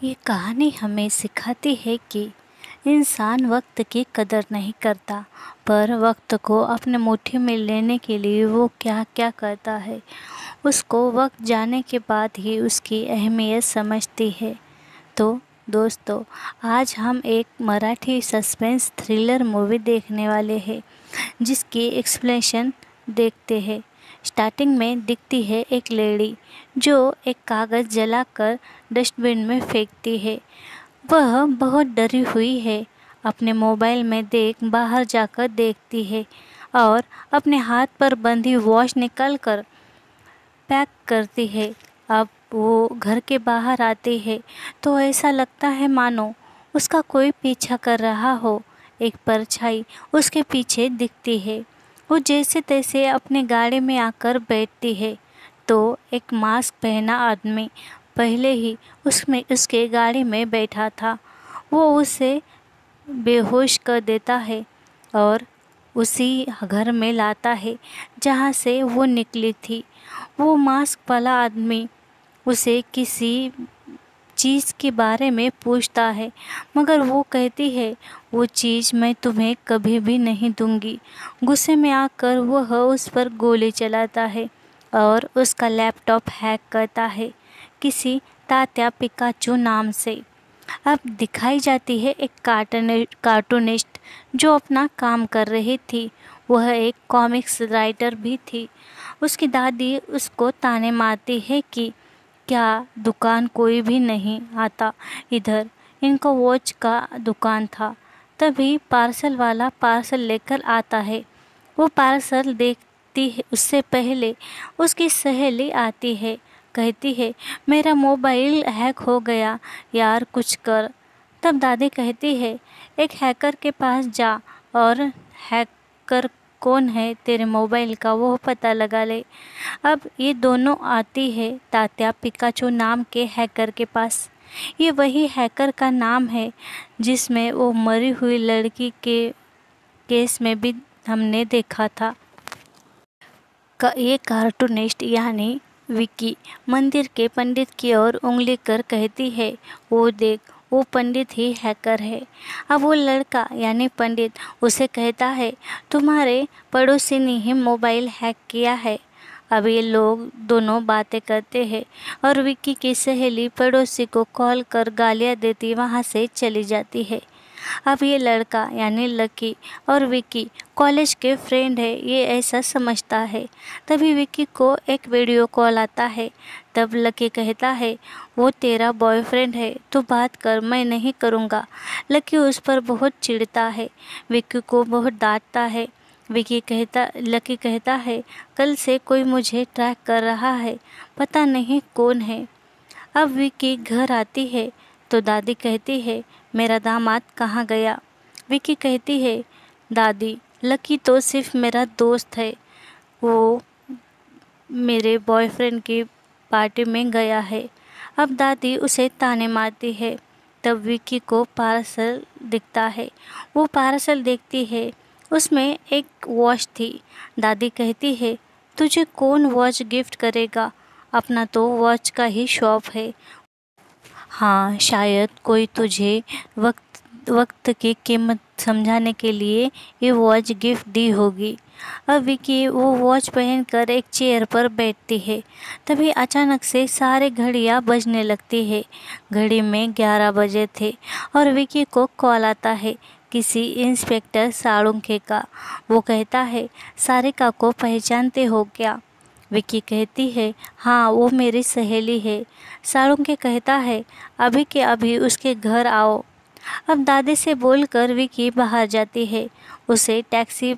ये कहानी हमें सिखाती है कि इंसान वक्त की कदर नहीं करता, पर वक्त को अपने मुट्ठी में लेने के लिए वो क्या क्या करता है, उसको वक्त जाने के बाद ही उसकी अहमियत समझती है। तो दोस्तों, आज हम एक मराठी सस्पेंस थ्रिलर मूवी देखने वाले हैं, जिसकी एक्सप्लेनेशन देखते हैं। स्टार्टिंग में दिखती है एक लेडी जो एक कागज़ जलाकर डस्टबिन में फेंकती है। वह बहुत डरी हुई है। अपने मोबाइल में बाहर जाकर देखती है और अपने हाथ पर बंधी वॉच निकालकर पैक करती है। अब वो घर के बाहर आती है तो ऐसा लगता है मानो उसका कोई पीछा कर रहा हो। एक परछाई उसके पीछे दिखती है। वो जैसे तैसे अपने गाड़ी में आकर बैठती है तो एक मास्क पहना आदमी पहले ही उसके गाड़ी में बैठा था। वो उसे बेहोश कर देता है और उसी घर में लाता है जहाँ से वो निकली थी। वो मास्क वाला आदमी उसे किसी चीज़ के बारे में पूछता है, मगर वो कहती है वो चीज़ मैं तुम्हें कभी भी नहीं दूंगी। गुस्से में आकर वह उस पर गोली चलाता है और उसका लैपटॉप हैक करता है किसी तात्या पिकाचू नाम से। अब दिखाई जाती है एक कार्टूनिस्ट जो अपना काम कर रही थी। वह एक कॉमिक्स राइटर भी थी। उसकी दादी उसको ताने मारती है कि क्या दुकान कोई भी नहीं आता इधर, इनका वॉच का दुकान था। तभी पार्सल वाला पार्सल लेकर आता है। वो पार्सल देखती है उससे पहले उसकी सहेली आती है, कहती है मेरा मोबाइल हैक हो गया यार, कुछ कर। तब दादी कहती है एक हैकर के पास जा और हैकर कौन है तेरे मोबाइल का वो पता लगा ले। अब ये दोनों आती है तात्या पिकाचू नाम के हैकर के पास। ये वही हैकर का नाम है जिसमें वो मरी हुई लड़की के केस में भी हमने देखा था। ये कार्टूनिस्ट यानी विकी मंदिर के पंडित की ओर उंगली कर कहती है वो देख, वो पंडित ही हैकर है। अब वो लड़का यानी पंडित उसे कहता है तुम्हारे पड़ोसी ने ही मोबाइल हैक किया है। अब ये लोग दोनों बातें करते हैं और विक्की की सहेली पड़ोसी को कॉल कर गालियाँ देती वहाँ से चली जाती है। अब ये लड़का यानी लकी और विक्की कॉलेज के फ्रेंड है, ये ऐसा समझता है। तभी विक्की को एक वीडियो कॉल आता है। तब लकी कहता है वो तेरा बॉयफ्रेंड है, तू बात कर, मैं नहीं करूँगा। लकी उस पर बहुत चिढ़ता है, विक्की को बहुत डांटता है। लकी कहता है कल से कोई मुझे ट्रैक कर रहा है, पता नहीं कौन है। अब विक्की घर आती है तो दादी कहती है मेरा दामाद कहाँ गया। विक्की कहती है दादी लकी तो सिर्फ मेरा दोस्त है, वो मेरे बॉयफ्रेंड की पार्टी में गया है। अब दादी उसे ताने मारती है। तब विक्की को पार्सल दिखता है। वो पार्सल देखती है, उसमें एक वॉच थी। दादी कहती है तुझे कौन वॉच गिफ्ट करेगा, अपना तो वॉच का ही शॉप है। हाँ, शायद कोई तुझे वक्त की कीमत समझाने के लिए ये वॉच गिफ्ट दी होगी। अब विकी वो वॉच पहनकर एक चेयर पर बैठती है। तभी अचानक से सारे घड़ियाँ बजने लगती है। घड़ी में 11 बजे थे और विकी को कॉल आता है किसी इंस्पेक्टर साळुंखे का। वो कहता है सारिका को पहचानते हो क्या। विकी कहती है हाँ, वो मेरी सहेली है। साळुंखे कहता है अभी के अभी उसके घर आओ। अब दादी से बोलकर विकी बाहर जाती है। उसे टैक्सी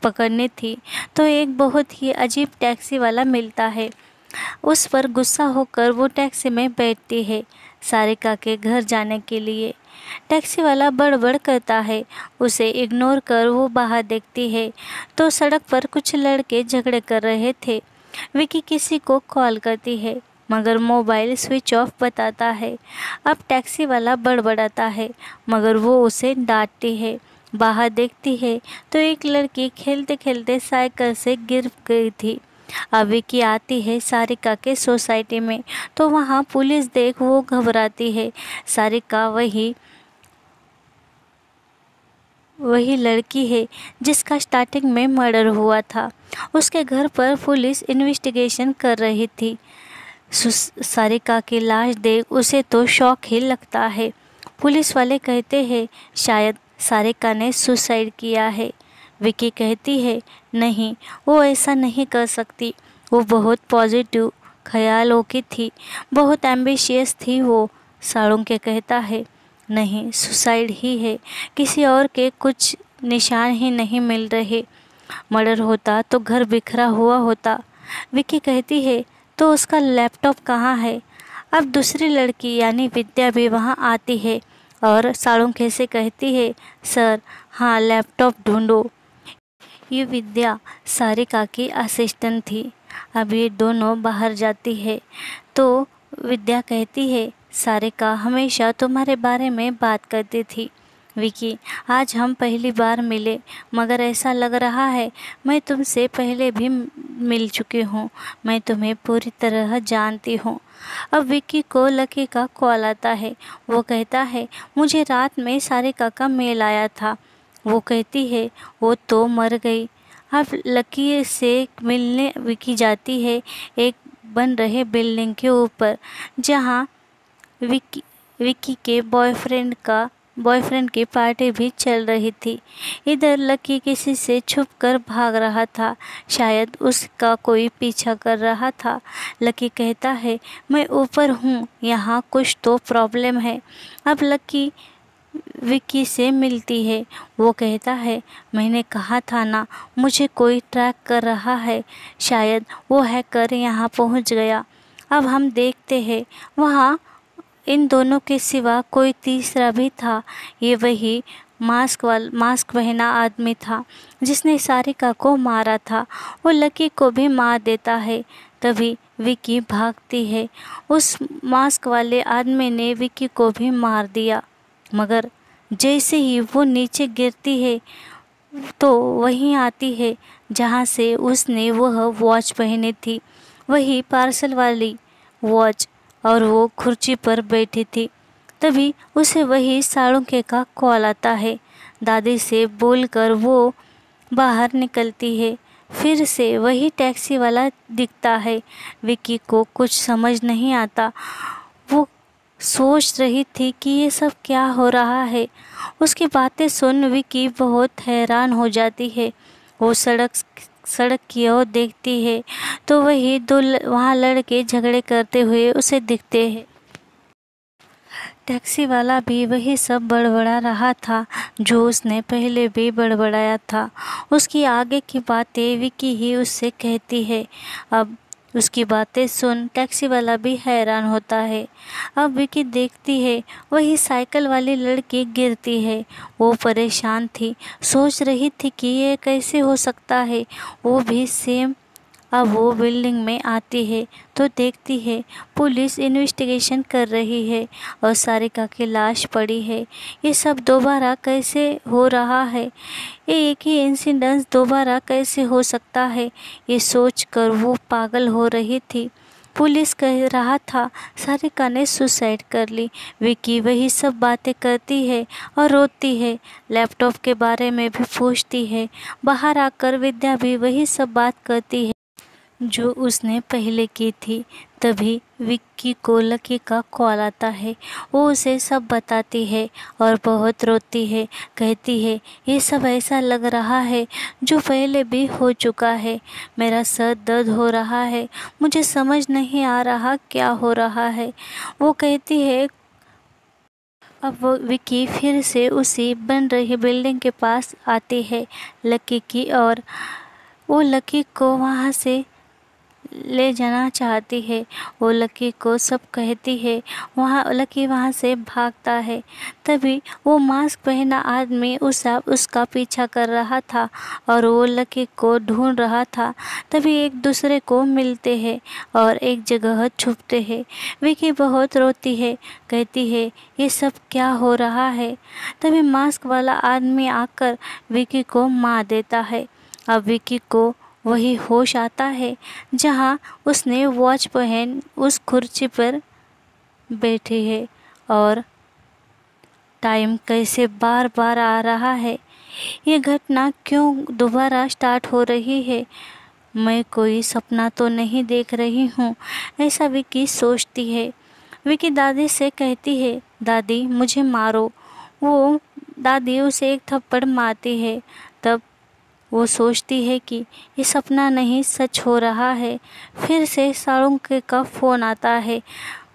पकड़नी थी तो एक बहुत ही अजीब टैक्सी वाला मिलता है। उस पर गुस्सा होकर वो टैक्सी में बैठती है सारिका के घर जाने के लिए। टैक्सी वाला बड़बड़ करता है, उसे इग्नोर कर वो बाहर देखती है तो सड़क पर कुछ लड़के झगड़े कर रहे थे। विकी किसी को कॉल करती है मगर मोबाइल स्विच ऑफ बताता है। अब टैक्सी वाला बड़बड़ाता है मगर वो उसे डांटती है। बाहर देखती है तो एक लड़की खेलते खेलते साइकिल से गिर गई थी। अब विकी आती है सारिका के सोसाइटी में, तो वहाँ पुलिस देख वो घबराती है। सारिका वही लड़की है जिसका स्टार्टिंग में मर्डर हुआ था। उसके घर पर पुलिस इन्वेस्टिगेशन कर रही थी। सारिका की लाश देख उसे तो शौक ही लगता है। पुलिस वाले कहते हैं शायद सारिका ने सुसाइड किया है। विकी कहती है नहीं, वो ऐसा नहीं कर सकती। वो बहुत पॉजिटिव ख्यालों की थी, बहुत एम्बिशियस थी वो। साळुंखे कहता है नहीं, सुसाइड ही है, किसी और के कुछ निशान ही नहीं मिल रहे। मर्डर होता तो घर बिखरा हुआ होता। विकी कहती है तो उसका लैपटॉप कहाँ है? अब दूसरी लड़की यानी विद्या भी वहाँ आती है और साळुंखे से कहती है सर हाँ लैपटॉप ढूंढो। ये विद्या सारिका की असिस्टेंट थी। अब ये दोनों बाहर जाती है तो विद्या कहती है सारिका हमेशा तुम्हारे बारे में बात करती थी। विकी आज हम पहली बार मिले, मगर ऐसा लग रहा है मैं तुमसे पहले भी मिल चुकी हूँ। मैं तुम्हें पूरी तरह जानती हूँ। अब विकी को लकी का कॉल आता है। वो कहता है मुझे रात में सारिका का मेल आया था। वो कहती है वो तो मर गई। अब लकी से मिलने विकी जाती है एक बन रहे बिल्डिंग के ऊपर, जहाँ विकी के बॉयफ्रेंड की पार्टी भी चल रही थी। इधर लकी किसी से छुपकर भाग रहा था, शायद उसका कोई पीछा कर रहा था। लकी कहता है मैं ऊपर हूँ, यहाँ कुछ तो प्रॉब्लम है। अब लकी विकी से मिलती है। वो कहता है मैंने कहा था ना, मुझे कोई ट्रैक कर रहा है, शायद वो हैकर यहाँ पहुँच गया। अब हम देखते हैं वहाँ इन दोनों के सिवा कोई तीसरा भी था। ये वही मास्क पहना आदमी था जिसने सारिका को मारा था। वो लकी को भी मार देता है। तभी विकी भागती है। उस मास्क वाले आदमी ने विकी को भी मार दिया, मगर जैसे ही वो नीचे गिरती है तो वहीं आती है जहाँ से उसने वह वॉच पहनी थी, वही पार्सल वाली वॉच, और वो कुर्सी पर बैठी थी। तभी उसे वही साळुंखे का कॉल आता है। दादी से बोलकर वो बाहर निकलती है। फिर से वही टैक्सी वाला दिखता है। विकी को कुछ समझ नहीं आता। वो सोच रही थी कि ये सब क्या हो रहा है। उसकी बातें सुन विकी बहुत हैरान हो जाती है। वो सड़क की ओर देखती है तो वही दो वहाँ लड़के झगड़े करते हुए उसे दिखते हैं। टैक्सी वाला भी वही सब बड़बड़ा रहा था जो उसने पहले भी बड़बड़ाया था। उसकी आगे की बातें विकी ही उससे कहती है। अब उसकी बातें सुन टैक्सी वाला भी हैरान होता है। अब विकी देखती है वही साइकिल वाली लड़की गिरती है। वो परेशान थी, सोच रही थी कि ये कैसे हो सकता है, वो भी सेम। अब वो बिल्डिंग में आती है तो देखती है पुलिस इन्वेस्टिगेशन कर रही है और सारिका की लाश पड़ी है। ये सब दोबारा कैसे हो रहा है? ये एक ही इंसिडेंस दोबारा कैसे हो सकता है? ये सोचकर वो पागल हो रही थी। पुलिस कह रहा था सारिका ने सुसाइड कर ली। विकी वही सब बातें करती है और रोती है। लैपटॉप के बारे में भी पूछती है। बाहर आकर विद्या भी वही सब बात करती है जो उसने पहले की थी। तभी विक्की को लकी का कॉल आता है। वो उसे सब बताती है और बहुत रोती है। कहती है ये सब ऐसा लग रहा है जो पहले भी हो चुका है। मेरा सर दर्द हो रहा है, मुझे समझ नहीं आ रहा क्या हो रहा है। वो कहती है अब वो विक्की फिर से उसी बन रही बिल्डिंग के पास आती है लकी की, और वो लकी को वहाँ से ले जाना चाहती है। वो लकी को सब कहती है। लकी वहाँ से भागता है। तभी वो मास्क पहना आदमी उसका पीछा कर रहा था और वो लकी को ढूंढ रहा था। तभी एक दूसरे को मिलते हैं और एक जगह छुपते हैं। विकी बहुत रोती है, कहती है ये सब क्या हो रहा है। तभी मास्क वाला आदमी आकर विकी को मार देता है। अब विकी को वही होश आता है जहाँ उसने वॉच पहन उस कुर्सी पर बैठी है और टाइम कैसे बार बार आ रहा है। ये घटना क्यों दोबारा स्टार्ट हो रही है? मैं कोई सपना तो नहीं देख रही हूँ, ऐसा विकी सोचती है। विकी दादी से कहती है, दादी मुझे मारो। वो दादी उसे एक थप्पड़ मारती है। तब वो सोचती है कि ये सपना नहीं सच हो रहा है। फिर से साळुंख का फ़ोन आता है।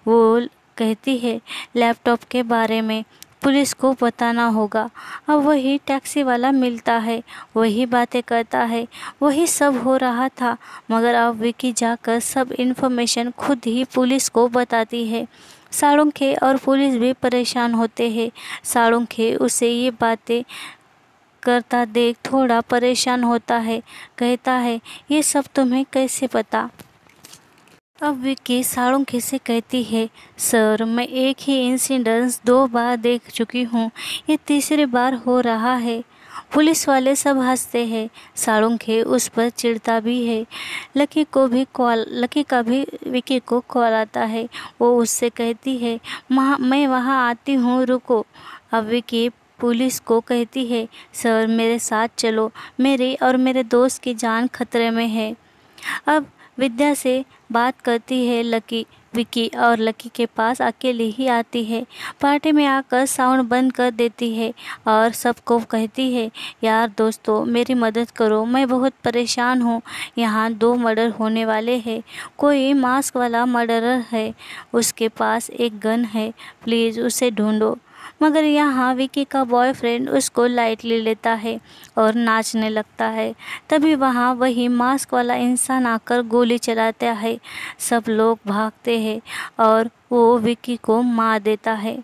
वो कहती है लैपटॉप के बारे में पुलिस को बताना होगा। अब वही टैक्सी वाला मिलता है, वही बातें करता है, वही सब हो रहा था। मगर अब विकी जाकर सब इन्फॉर्मेशन खुद ही पुलिस को बताती है। साळुंखे और पुलिस भी परेशान होते हैं। साळुंखे उसे ये बातें करता देख थोड़ा परेशान होता है। कहता है ये सब तुम्हें कैसे पता? अब विकी साळुंखे से कहती है, सर मैं एक ही इंसिडेंस 2 बार देख चुकी हूँ, ये तीसरी बार हो रहा है। पुलिस वाले सब हंसते हैं। साळुंखे उस पर चिढ़ता भी है। लकी का भी विकी को कॉल आता है। वो उससे कहती है मैं वहाँ आती हूँ, रुको। अब विकी पुलिस को कहती है, सर मेरे साथ चलो, मेरी और मेरे दोस्त की जान खतरे में है। अब विद्या से बात करती है विकी और लकी के पास अकेले ही आती है। पार्टी में आकर साउंड बंद कर देती है और सबको कहती है, यार दोस्तों मेरी मदद करो, मैं बहुत परेशान हूँ। यहाँ 2 मर्डर होने वाले हैं। कोई मास्क वाला मर्डरर है, उसके पास एक गन है, प्लीज़ उसे ढूंढो। मगर यहाँ विकी का बॉयफ्रेंड उसको लाइटली लेता है और नाचने लगता है। तभी वहाँ वही मास्क वाला इंसान आकर गोली चलाता है। सब लोग भागते हैं और वो विकी को मार देता है।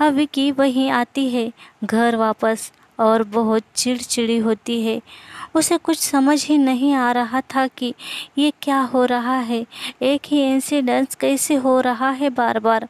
अब विकी वहीं आती है घर वापस और बहुत चिड़चिड़ी होती है। उसे कुछ समझ ही नहीं आ रहा था कि ये क्या हो रहा है। एक ही इंसिडेंस कैसे हो रहा है बार बार।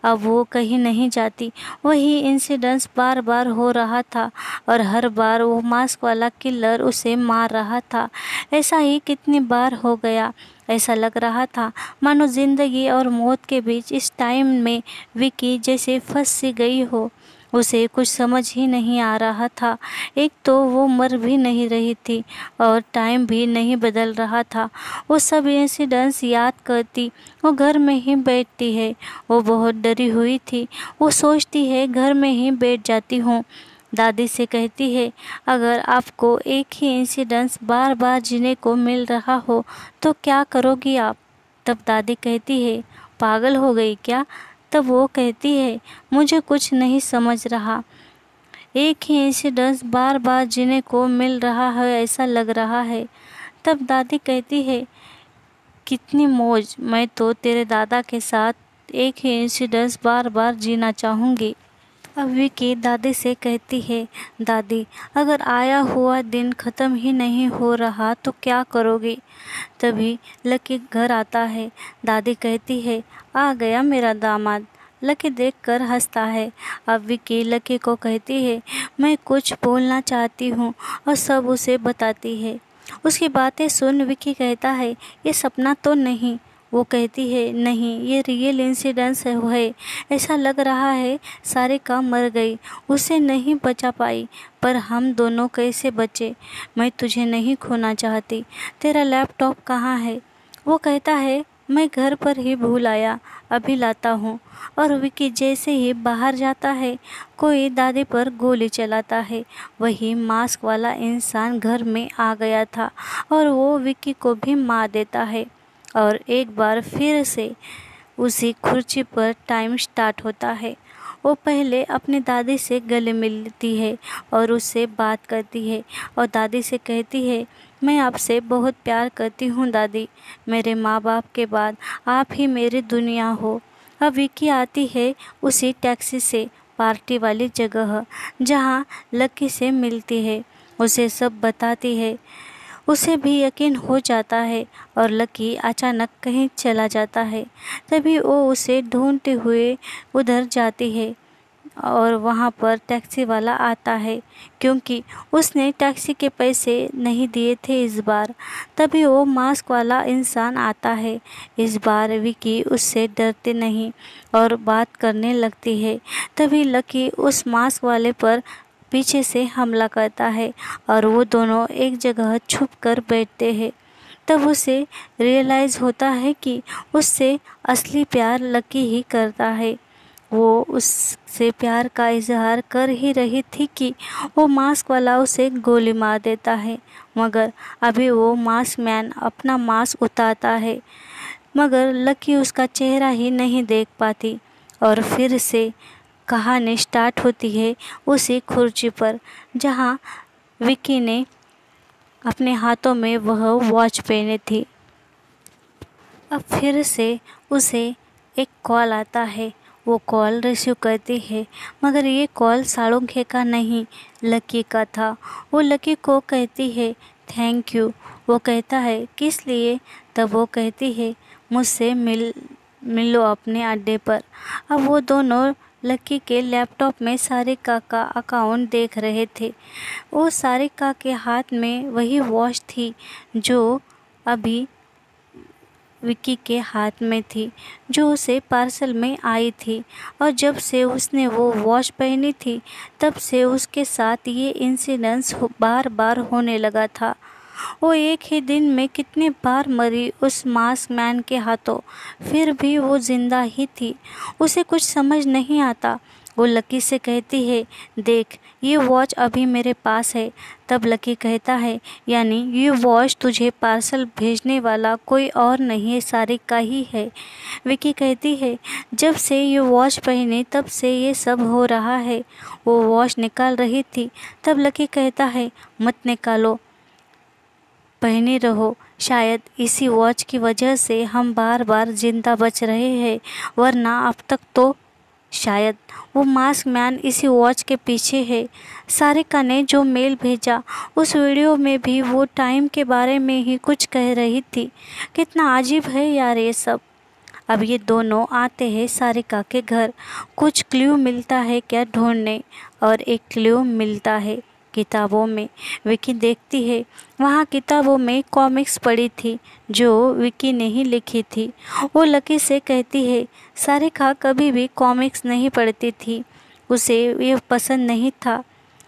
अब वो कहीं नहीं जाती, वही इंसिडेंस बार बार हो रहा था और हर बार वो मास्क वाला किलर उसे मार रहा था। ऐसा ही कितनी बार हो गया। ऐसा लग रहा था मानो ज़िंदगी और मौत के बीच इस टाइम में विकी जैसे फंस सी गई हो। उसे कुछ समझ ही नहीं आ रहा था। एक तो वो मर भी नहीं रही थी और टाइम भी नहीं बदल रहा था। वो सब इंसिडेंट्स याद करती वो घर में ही बैठती है। वो बहुत डरी हुई थी। वो सोचती है घर में ही बैठ जाती हूँ। दादी से कहती है, अगर आपको एक ही इंसिडेंस बार बार जीने को मिल रहा हो तो क्या करोगी आप? तब दादी कहती है, पागल हो गई क्या? तब वो कहती है, मुझे कुछ नहीं समझ रहा। एक ही इंसिडेंस बार बार जीने को मिल रहा है, ऐसा लग रहा है। तब दादी कहती है, कितनी मौज, मैं तो तेरे दादा के साथ एक ही इंसिडेंस बार बार जीना चाहूँगी। अब विकी दादी से कहती है, दादी अगर आया हुआ दिन ख़त्म ही नहीं हो रहा तो क्या करोगी? तभी लकी घर आता है। दादी कहती है, आ गया मेरा दामाद। लकी देखकर हंसता है। अब विकी लकी को कहती है, मैं कुछ बोलना चाहती हूँ और सब उसे बताती है। उसकी बातें सुन विकी कहता है, ये सपना तो नहीं? वो कहती है, नहीं ये रियल इंसिडेंस है। ऐसा लग रहा है सारिका मर गई, उसे नहीं बचा पाई, पर हम दोनों कैसे बचे? मैं तुझे नहीं खोना चाहती। तेरा लैपटॉप कहाँ है? वो कहता है, मैं घर पर ही भूल आया, अभी लाता हूँ। और विकी जैसे ही बाहर जाता है कोई दादी पर गोली चलाता है। वही मास्क वाला इंसान घर में आ गया था और वो विकी को भी मार देता है। और एक बार फिर से उसी कुर्सी पर टाइम स्टार्ट होता है। वो पहले अपनी दादी से गले मिलती है और उससे बात करती है और दादी से कहती है, मैं आपसे बहुत प्यार करती हूँ दादी, मेरे माँ बाप के बाद आप ही मेरी दुनिया हो। अब विकी आती है उसी टैक्सी से पार्टी वाली जगह जहाँ लकी से मिलती है। उसे सब बताती है। उसे भी यकीन हो जाता है और लकी अचानक कहीं चला जाता है। तभी वो उसे ढूंढते हुए उधर जाती है। और वहाँ पर टैक्सी वाला आता है क्योंकि उसने टैक्सी के पैसे नहीं दिए थे इस बार। तभी वो मास्क वाला इंसान आता है। इस बार विकी उससे डरते नहीं और बात करने लगती है। तभी लकी उस मास्क वाले पर पीछे से हमला करता है और वो दोनों एक जगह छुप कर बैठते हैं। तब उसे रियलाइज़ होता है कि उससे असली प्यार लकी ही करता है। वो उससे प्यार का इजहार कर ही रही थी कि वो मास्क वाला उसे गोली मार देता है। मगर अभी वो मास्क मैन अपना मास्क उतारता है, मगर लकी उसका चेहरा ही नहीं देख पाती। और फिर से कहानी स्टार्ट होती है उसी कुर्सी पर जहाँ विकी ने अपने हाथों में वह वॉच पहनी थी। अब फिर से उसे एक कॉल आता है। वो कॉल रिसीव करती है, मगर ये कॉल साळुंखे का नहीं, लकी का था। वो लकी को कहती है थैंक यू। वो कहता है किस लिए? तब वो कहती है मुझसे मिलो अपने अड्डे पर। अब वो दोनों लकी के लैपटॉप में सारिका का अकाउंट देख रहे थे। वो सारिका के हाथ में वही वॉच थी जो अभी विकी के हाथ में थी, जो उसे पार्सल में आई थी। और जब से उसने वो वॉच पहनी थी तब से उसके साथ ये इंसिडेंस बार बार होने लगा था। वो एक ही दिन में कितने बार मरी उस मास्क मैन के हाथों, फिर भी वो जिंदा ही थी। उसे कुछ समझ नहीं आता। वो लकी से कहती है देख ये वॉच अभी मेरे पास है। तब लकी कहता है यानी ये वॉच तुझे पार्सल भेजने वाला कोई और नहीं है, सारिका ही है। विकी कहती है जब से ये वॉच पहनी तब से ये सब हो रहा है। वो वॉच निकाल रही थी। तब लकी कहता है मत निकालो, पहने रहो। शायद इसी वॉच की वजह से हम बार बार जिंदा बच रहे हैं, वरना अब तक तो शायद वो मास्क मैन इसी वॉच के पीछे है। सारिका ने जो मेल भेजा उस वीडियो में भी वो टाइम के बारे में ही कुछ कह रही थी। कितना अजीब है यार ये सब। अब ये दोनों आते हैं सारिका के घर। कुछ क्ल्यू मिलता है क्या ढूंढने, और एक क्ल्यू मिलता है किताबों में। विकी देखती है वहाँ किताबों में कॉमिक्स पड़ी थी जो विकी ने ही लिखी थी। वो लकी से कहती है सारिका कभी भी कॉमिक्स नहीं पढ़ती थी, उसे ये पसंद नहीं था,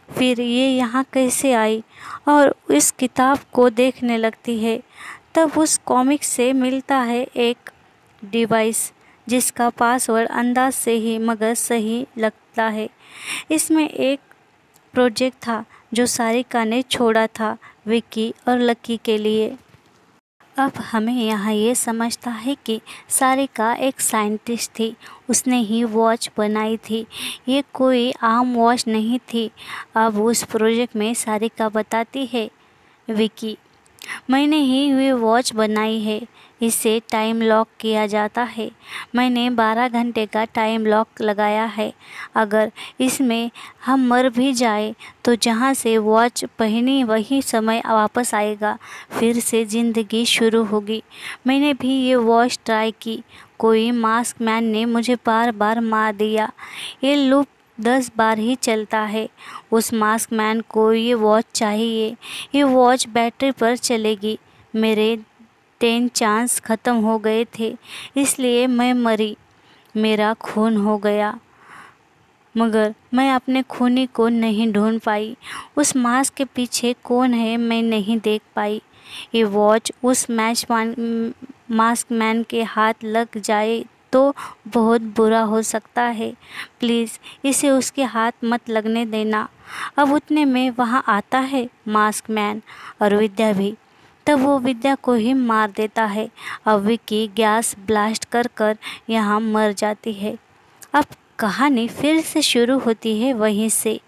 फिर ये यहाँ कैसे आई? और इस किताब को देखने लगती है। तब उस कॉमिक्स से मिलता है एक डिवाइस जिसका पासवर्ड अंदाज से ही मगर सही लगता है। इसमें एक प्रोजेक्ट था जो सारिका ने छोड़ा था विकी और लकी के लिए। अब हमें यहाँ ये समझता है कि सारिका एक साइंटिस्ट थी, उसने ही वॉच बनाई थी, ये कोई आम वॉच नहीं थी। अब उस प्रोजेक्ट में सारिका बताती है विकी मैंने ही ये वॉच बनाई है, इसे टाइम लॉक किया जाता है। मैंने 12 घंटे का टाइम लॉक लगाया है। अगर इसमें हम मर भी जाए तो जहाँ से वॉच पहनी वही समय वापस आएगा, फिर से ज़िंदगी शुरू होगी। मैंने भी ये वॉच ट्राई की, कोई मास्क मैन ने मुझे बार बार मार दिया। ये लूप 10 बार ही चलता है। उस मास्क मैन को ये वॉच चाहिए। ये वॉच बैटरी पर चलेगी। मेरे 10 चांस ख़त्म हो गए थे, इसलिए मैं मरी, मेरा खून हो गया, मगर मैं अपने खूनी को नहीं ढूंढ पाई। उस मास्क के पीछे कौन है मैं नहीं देख पाई। ये वॉच उस मास्क मैन के हाथ लग जाए तो बहुत बुरा हो सकता है। प्लीज़ इसे उसके हाथ मत लगने देना। अब उतने में वहाँ आता है मास्क मैन और विद्या भी। तब वो विद्या को ही मार देता है। अब विकी गैस ब्लास्ट कर कर यहाँ मर जाती है। अब कहानी फिर से शुरू होती है वहीं से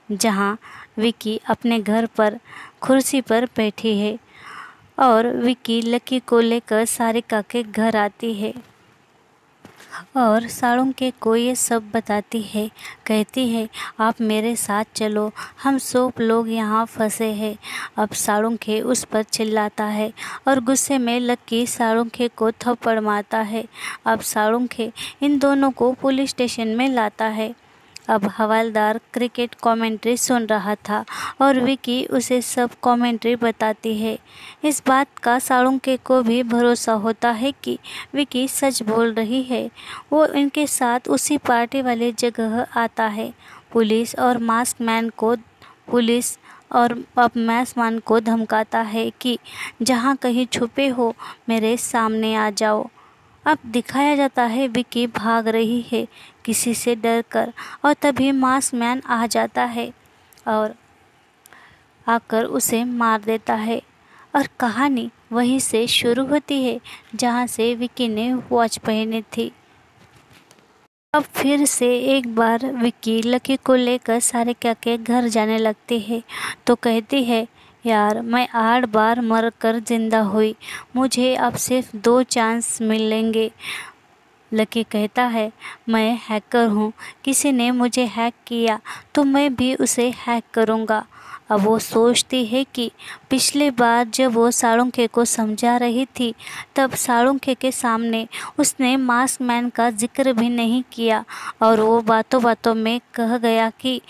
जहाँ विकी अपने घर पर कुर्सी पर बैठी है और विकी लकी को लेकर सारिका के घर आती है और साळुंखे को ये सब बताती है। कहती है आप मेरे साथ चलो, हम सब लोग यहाँ फंसे हैं। अब साळुंखे उस पर चिल्लाता है और गुस्से में लकी साळुंखे को थप्पड़ मारता है। अब साळुंखे इन दोनों को पुलिस स्टेशन में लाता है। अब हवलदार क्रिकेट कमेंट्री सुन रहा था और विकी उसे सब कमेंट्री बताती है। इस बात का साळुंखे को भी भरोसा होता है कि विकी सच बोल रही है। वो इनके साथ उसी पार्टी वाली जगह आता है। पुलिस और अब मैसमान को धमकाता है कि जहाँ कहीं छुपे हो मेरे सामने आ जाओ। अब दिखाया जाता है विकी भाग रही है किसी से डरकर, और तभी मास्क मैन आ जाता है और आकर उसे मार देता है। और कहानी वहीं से शुरू होती है जहाँ से विकी ने वॉच पहनी थी। अब फिर से एक बार विक्की लकी को लेकर सारिका के घर जाने लगती है तो कहती है, यार मैं 8 बार मर कर जिंदा हुई, मुझे अब सिर्फ 2 चांस मिलेंगे। लकी कहता है, मैं हैकर हूँ, किसी ने मुझे हैक किया तो मैं भी उसे हैक करूँगा। अब वो सोचती है कि पिछले बार जब वो साळुंखे को समझा रही थी तब साळुंखे के सामने उसने मास्क मैन का जिक्र भी नहीं किया और वो बातों बातों में कह गया कि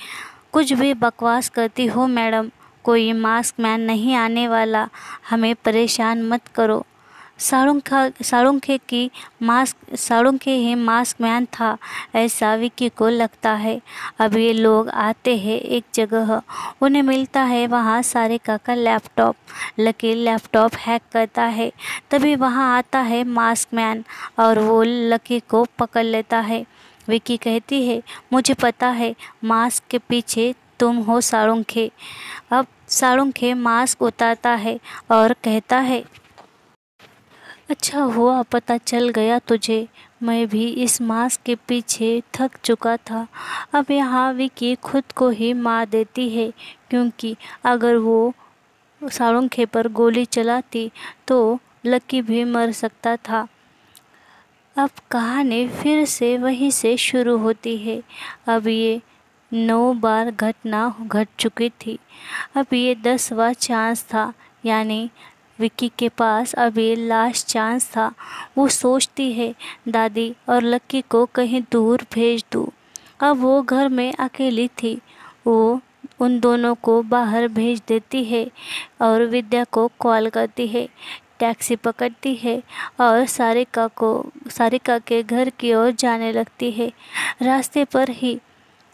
कुछ भी बकवास करती हो मैडम, कोई मास्क मैन नहीं आने वाला, हमें परेशान मत करो। साळुंखे ही मास्क मैन था, ऐसा विक्की को लगता है। अब ये लोग आते हैं एक जगह, उन्हें मिलता है वहाँ सारिका का लैपटॉप। लकी लैपटॉप हैक करता है, तभी वहाँ आता है मास्क मैन और वो लकी को पकड़ लेता है। विक्की कहती है, मुझे पता है मास्क के पीछे तुम हो साळुंखे। अब साळुंखे मास्क उतारता है और कहता है, अच्छा हुआ पता चल गया तुझे, मैं भी इस मास्क के पीछे थक चुका था। अब यहाँ विक्की खुद को ही मार देती है क्योंकि अगर वो साळुंखे पर गोली चलाती तो लकी भी मर सकता था। अब कहानी फिर से वहीं से शुरू होती है। अब ये 9 बार घटना घट चुकी थी, अब ये 10वां चांस था, यानी विक्की के पास अब ये लास्ट चांस था। वो सोचती है दादी और लकी को कहीं दूर भेज दूँ। अब वो घर में अकेली थी, वो उन दोनों को बाहर भेज देती है और विद्या को कॉल करती है, टैक्सी पकड़ती है और सारिका के घर की ओर जाने लगती है। रास्ते पर ही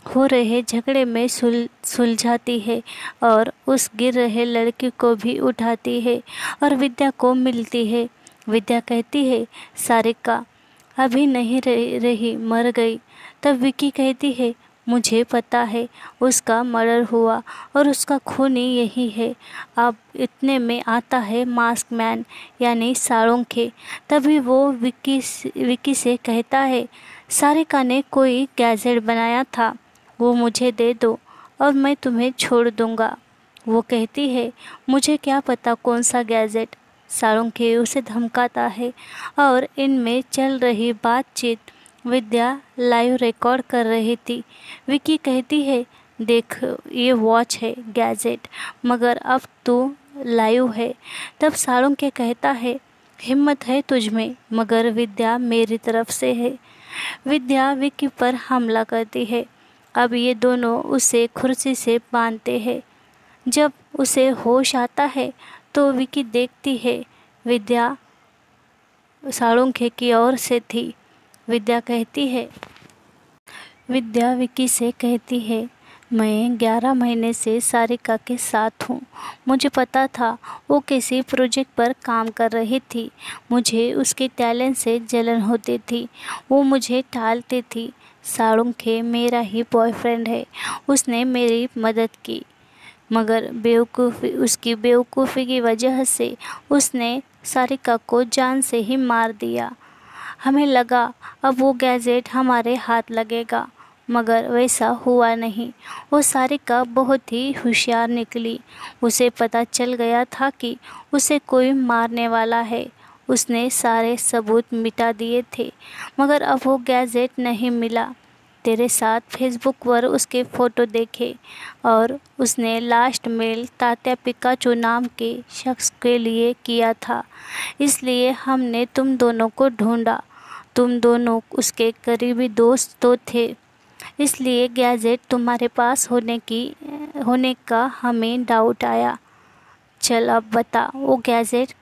हो रहे झगड़े में सुलझाती है और उस गिर रहे लड़की को भी उठाती है और विद्या को मिलती है। विद्या कहती है, सारिका अभी नहीं रही, मर गई। तब विक्की कहती है, मुझे पता है उसका मर्डर हुआ और उसका खूनी यही है। अब इतने में आता है मास्क मैन यानी साळुंखे। तभी वो विक्की से कहता है, सारिका ने कोई गैजेट बनाया था, वो मुझे दे दो और मैं तुम्हें छोड़ दूँगा। वो कहती है, मुझे क्या पता कौन सा गैजेट। साळुंखे उसे धमकाता है और इनमें चल रही बातचीत विद्या लाइव रिकॉर्ड कर रही थी। विक्की कहती है, देख ये वॉच है गैजेट, मगर अब तू लाइव है। तब साळुंखे कहता है, हिम्मत है तुझ में, मगर विद्या मेरी तरफ से है। विद्या विक्की पर हमला करती है। अब ये दोनों उसे कुर्सी से बांधते हैं। जब उसे होश आता है तो विक्की देखती है विद्या साळुंखे की ओर से थी। विद्या विक्की से कहती है, मैं 11 महीने से सारिका के साथ हूँ। मुझे पता था वो किसी प्रोजेक्ट पर काम कर रही थी। मुझे उसके टैलेंट से जलन होती थी, वो मुझे टालती थी। साळुंखे मेरा ही बॉयफ्रेंड है, उसने मेरी मदद की, मगर उसकी बेवकूफ़ी की वजह से उसने सारिका को जान से ही मार दिया। हमें लगा अब वो गैजेट हमारे हाथ लगेगा, मगर वैसा हुआ नहीं। वो सारिका बहुत ही होशियार निकली। उसे पता चल गया था कि उसे कोई मारने वाला है। उसने सारे सबूत मिटा दिए थे, मगर अब वो गैजेट नहीं मिला। तेरे साथ फेसबुक पर उसके फ़ोटो देखे और उसने लास्ट मेल तात्या पिकाचू नाम के शख्स के लिए किया था, इसलिए हमने तुम दोनों को ढूंढा। तुम दोनों उसके करीबी दोस्त तो थे। इसलिए गैजेट तुम्हारे पास होने का हमें डाउट आया। चल अब बता, वो गैजेट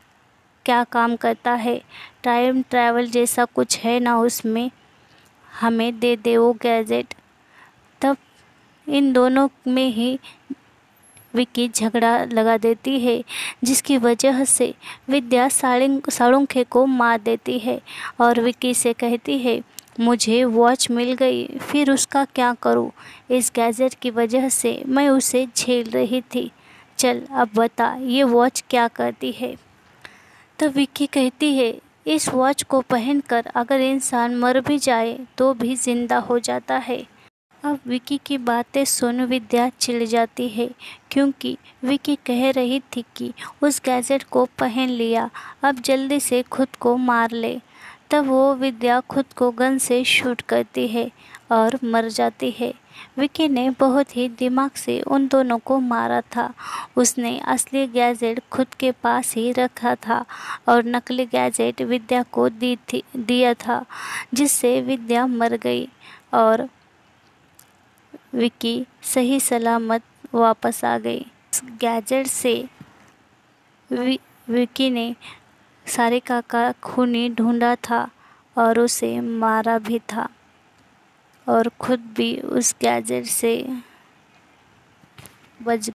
क्या काम करता है? टाइम ट्रैवल जैसा कुछ है ना उसमें? हमें दे दे वो गैजेट। तब इन दोनों में ही विक्की झगड़ा लगा देती है, जिसकी वजह से विद्या साळुंखे को मार देती है और विक्की से कहती है, मुझे वॉच मिल गई, फिर उसका क्या करूं? इस गैजेट की वजह से मैं उसे झेल रही थी। चल अब बता, ये वॉच क्या करती है? तब विक्की कहती है, इस वॉच को पहनकर अगर इंसान मर भी जाए तो भी जिंदा हो जाता है। अब विकी की बातें सुन विद्या चिढ़ जाती है, क्योंकि विकी कह रही थी कि उस गैजेट को पहन लिया, अब जल्दी से खुद को मार ले। तब वो विद्या खुद को गन से शूट करती है और मर जाती है। विकी ने बहुत ही दिमाग से उन दोनों को मारा था। उसने असली गैजेट खुद के पास ही रखा था और नकली गैजेट विद्या को दिया था, जिससे विद्या मर गई और विकी सही सलामत वापस आ गई। इस गैजेट से विकी ने सारिका का खूनी ढूंढा था और उसे मारा भी था और खुद भी उस गैजेट से बच